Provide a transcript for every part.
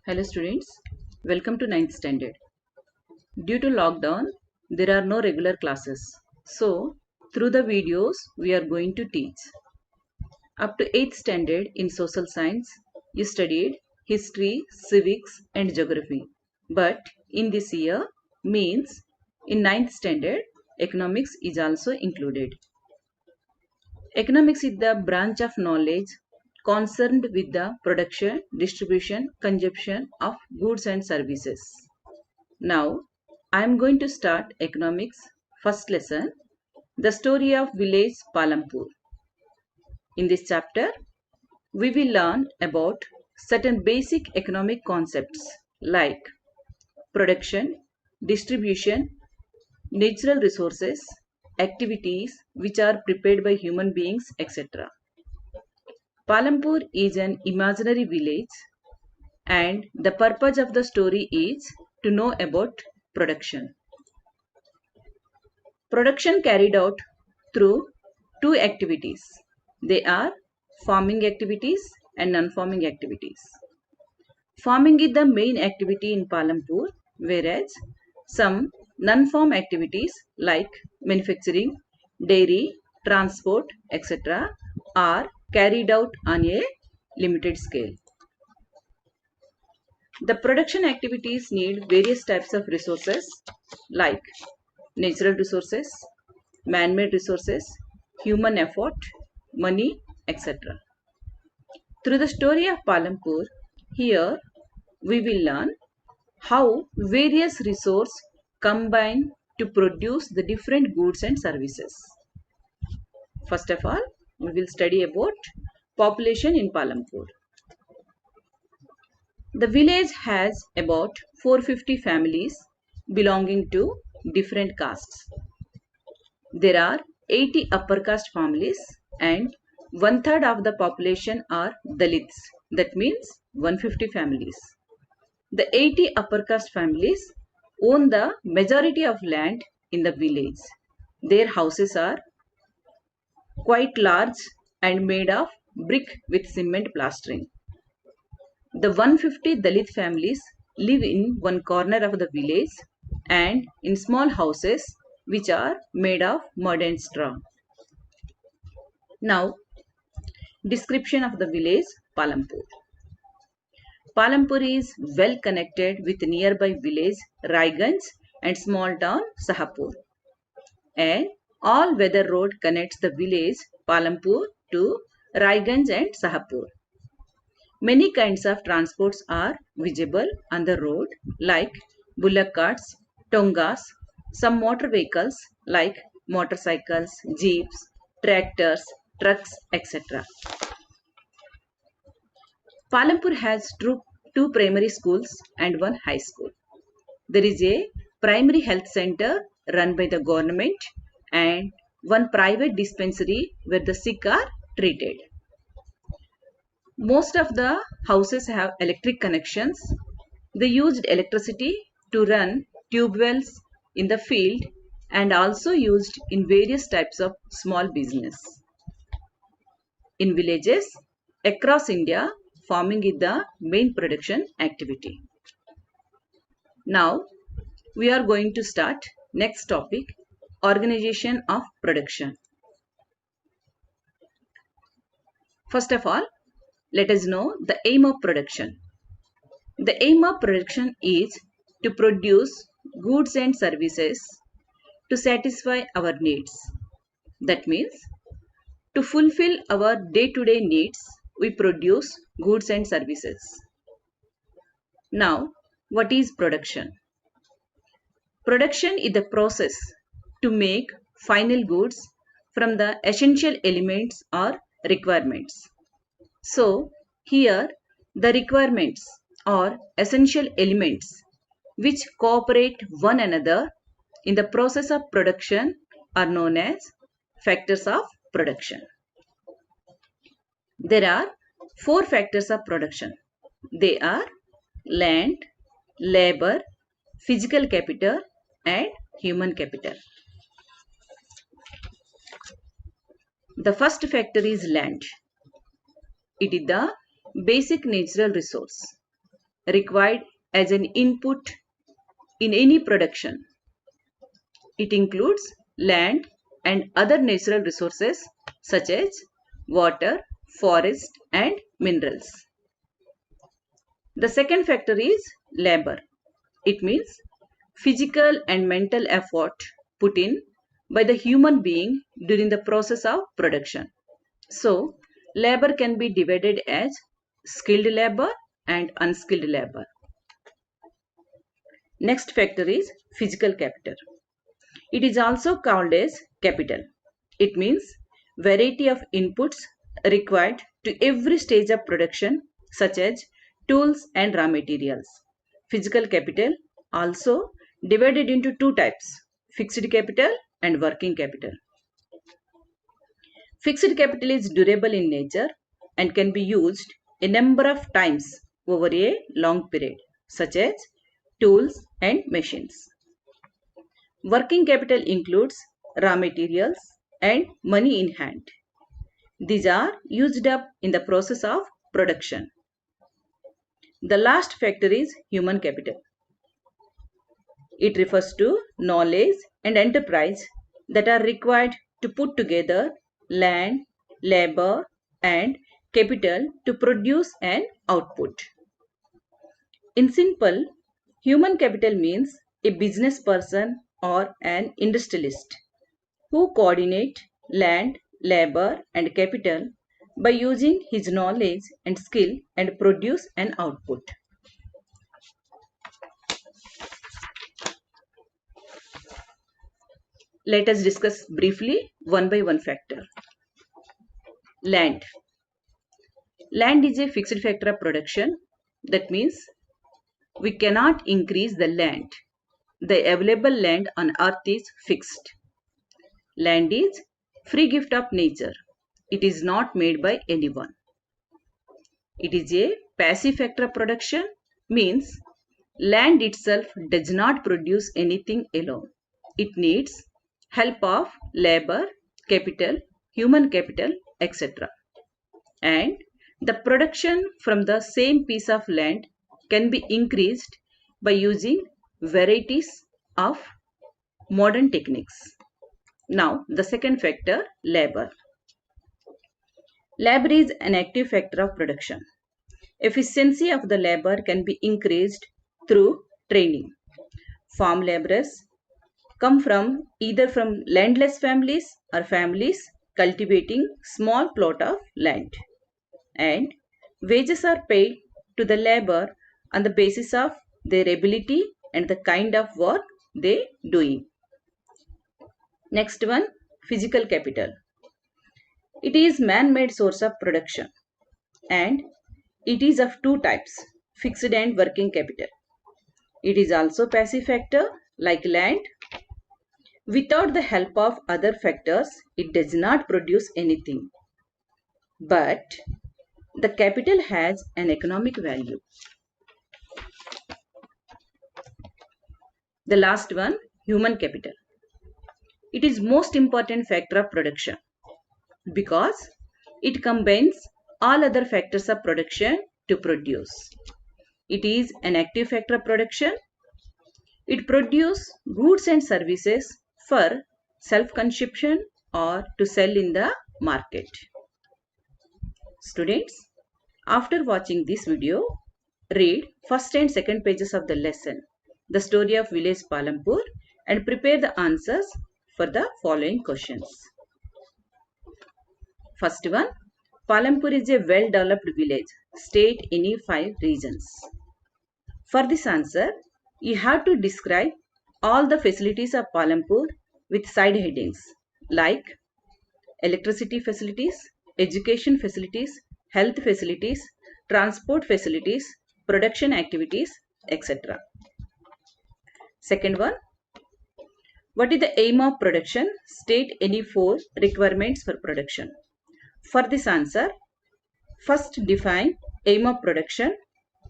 Hello students, welcome to ninth standard. Due to lockdown, there are no regular classes. So, through the videos, we are going to teach. Up to 8th standard in social science, you studied history, civics and geography. But in this year, means in ninth standard, economics is also included. Economics is the branch of knowledge concerned with the production, distribution, consumption of goods and services. Now, I am going to start economics first lesson, the story of village Palampur. In this chapter, we will learn about certain basic economic concepts like production, distribution, natural resources, activities which are prepared by human beings, etc. Palampur is an imaginary village, and the purpose of the story is to know about production. Production carried out through two activities. They are farming activities and non-farming activities. Farming is the main activity in Palampur, whereas some non-farm activities like manufacturing, dairy, transport, etc. are carried out on a limited scale. The production activities need various types of resources like natural resources, man-made resources, human effort, money, etc. Through the story of Palampur, here we will learn how various resources combine to produce the different goods and services. First of all, we will study about population in Palampur. The village has about 450 families belonging to different castes. There are 80 upper caste families and one-third of the population are Dalits. That means 150 families. The 80 upper caste families own the majority of land in the village. Their houses are quite large and made of brick with cement plastering. The 150 Dalit families live in one corner of the village and in small houses which are made of mud and straw. Now, description of the village Palampur. Palampur is well connected with nearby village Raiganj and small town Sahapur. An all-weather road connects the village Palampur to Raiganj and Sahapur. Many kinds of transports are visible on the road like bullock carts, tongas, some motor vehicles like motorcycles, jeeps, tractors, trucks, etc. Palampur has two primary schools and one high school. There is a primary health center run by the government and one private dispensary where the sick are treated. Most of the houses have electric connections. They used electricity to run tube wells in the field and also used in various types of small business. In villages across India, farming is the main production activity. Now, we are going to start next topic, organization of production. First of all, let us know the aim of production. The aim of production is to produce goods and services to satisfy our needs. That means to fulfill our day-to-day needs, we produce goods and services. Now, what is production? Production is the process to make final goods from the essential elements or requirements. So, here the requirements or essential elements which cooperate one another in the process of production are known as factors of production. There are four factors of production. They are land, labor, physical capital and human capital. The first factor is land. It is the basic natural resource. required as an input in any production. It includes land and other natural resources such as water, forest, and minerals. The second factor is labor. It means physical and mental effort put in by the human being during the process of production. So, labor can be divided as skilled labor and unskilled labor. Next factor is physical capital. It is also called as capital. It means variety of inputs required to every stage of production such as tools and raw materials. Physical capital also divided into two types, fixed capital and working capital. Fixed capital is durable in nature and can be used a number of times over a long period, such as tools and machines. Working capital includes raw materials and money in hand. These are used up in the process of production. The last factor is human capital. It refers to knowledge and enterprise that are required to put together land, labor, and capital to produce an output. In simple, human capital means a business person or an industrialist who coordinate land, labor, and capital by using his knowledge and skill and produce an output. Let us discuss briefly one by one factor. Land. Land is a fixed factor of production. That means we cannot increase the land. The available land on earth is fixed. Land is free gift of nature. It is not made by anyone. It is a passive factor of production, means land itself does not produce anything alone. It needs help of labor, capital, human capital, etc. And the production from the same piece of land can be increased by using varieties of modern techniques. Now, the second factor, labor. Labor is an active factor of production. Efficiency of the labor can be increased through training. Farm laborers come from either from landless families or families cultivating small plot of land, and wages are paid to the labor on the basis of their ability and the kind of work they doing. Next one, physical capital. It is man-made source of production and it is of two types, fixed and working capital. It is also passive factor like land. Without the help of other factors, it does not produce anything. But the capital has an economic value. The last one, human capital. It is most important factor of production because it combines all other factors of production to produce. It is an active factor of production. It produces goods and services for self-consumption or to sell in the market. Students, after watching this video, read first and second pages of the lesson, The Story of Village Palampur, and prepare the answers for the following questions. First one, Palampur is a well-developed village. State any 5 reasons. For this answer, you have to describe all the facilities of Palampur with side headings like electricity facilities, education facilities, health facilities, transport facilities, production activities, etc. Second one, what is the aim of production? State any 4 requirements for production. For this answer, first define aim of production,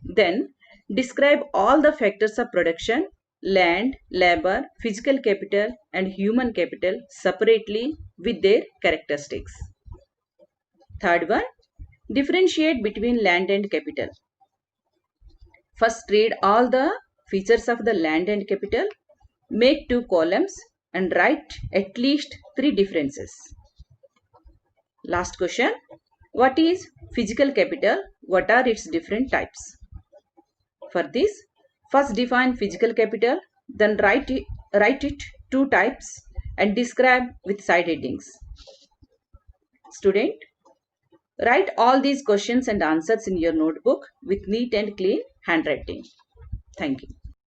then describe all the factors of production, land, labor, physical capital and human capital separately with their characteristics. Third one, differentiate between land and capital. First read all the features of the land and capital. Make 2 columns and write at least 3 differences. Last question. What is physical capital? What are its different types? For this, first define physical capital, then write it 2 types and describe with side headings. Student, write all these questions and answers in your notebook with neat and clean handwriting. Thank you.